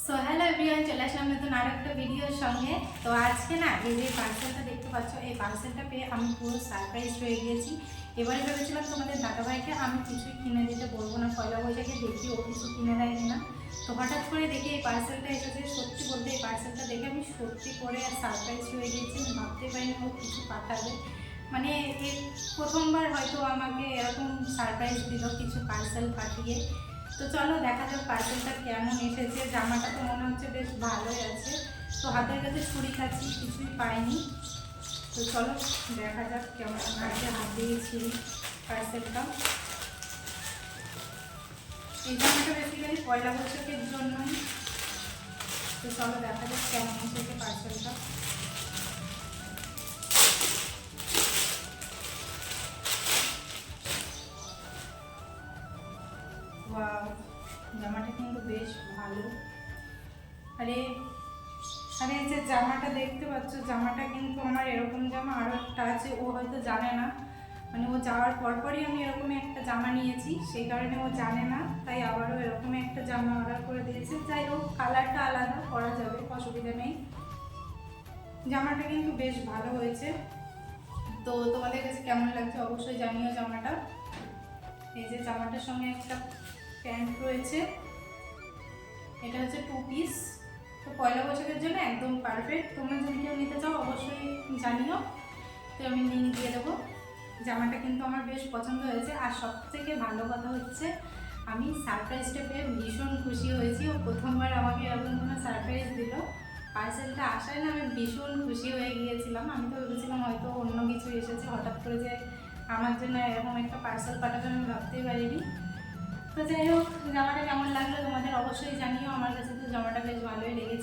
So hello everyone, চলে আসলাম নতুন আরও একটা ভিডিওর সঙ্গে। তো আজকে না এই যে পার্সেলটা দেখতে পাচ্ছ, এই পার্সেলটা পেয়ে আমি পুরো সারপ্রাইজ হয়ে গিয়েছি। এবারে ভেবেছিলাম তোমাদের দাদাভাইকে আমি কিছুই কিনে দিতে বলবো না, পয়লা বৈশাখে দেখি ও কিছু কিনে দেয় কিনা। তো হঠাৎ করে দেখি এই পার্সেলটা এসেছে। সত্যি বলতে এই পার্সেলটা দেখে আমি সত্যি করে সারপ্রাইজ হয়ে গিয়েছি। আমি ভাবতে পারিনি ও কিছু পাঠাবে, মানে এই প্রথমবার হয়তো আমাকে এরকম সারপ্রাইজ দিল কিছু পার্সেল পাঠিয়ে। তো চলো দেখা যাক পার্সেলটা কেমন এসেছে। জামাটা তো মনে হচ্ছে বেশ ভালোই আছে। তো হাতের কাছে ছুরি কাছি কিছুই পাইনি। তো চলো দেখা যাক কেমন আছে। হাত দিয়েছি পার্সেলটা। এই জামাটা বেসিক্যালি পয়লা বৈশাখের জন্যই। তো চলো দেখা যাক কেমন এসেছে পার্সেলটা। ওয়াও, জামাটা কিন্তু বেশ ভালো। আরে আরে এই যে জামাটা দেখতে পাচ্ছ, জামাটা কিন্তু আমার এরকম জামা আরও একটা আছে, ও হয়তো জানে না। মানে ও যাওয়ার পরপরই আমি এরকম একটা জামা নিয়েছি, সেই কারণে ও জানে না, তাই আবারও এরকম একটা জামা অর্ডার করে দিয়েছে। যাই হোক, কালারটা আলাদা করা যাবে, অসুবিধা নেই। জামাটা কিন্তু বেশ ভালো হয়েছে। তো তোমাদের কাছে কেমন লাগছে অবশ্যই জানিও জামাটা। এই যে জামাটার সঙ্গে একটা প্যান্ট রয়েছে, এটা হচ্ছে 2 পিস। তো পয়লা বৈশাখের জন্য একদম পারফেক্ট। তোমরা যদি কেউ নিতে চাও অবশ্যই জানিও, তো আমি লিঙ্ক দিয়ে দেবো। জামাটা কিন্তু আমার বেশ পছন্দ হয়েছে। আর সবথেকে ভালো কথা হচ্ছে আমি সারপ্রাইজটা পেয়ে ভীষণ খুশি হয়েছি। ও প্রথমবার আমাকে এরকম কোনো সারপ্রাইজ দিল। পার্সেলটা আসায় না আমি ভীষণ খুশি হয়ে গিয়েছিলাম। আমি তো ভেবেছিলাম হয়তো অন্য কিছু এসেছে, হঠাৎ করে যে আমার জন্য এরকম একটা পার্সেল পাঠাবে আমি ভাবতেই পারিনি। তো যাই হোক, জামাটা কেমন লাগলো তোমাদের অবশ্যই জানিও। আমার কাছে তো জামাটা বেশ ভালোই লেগেছে।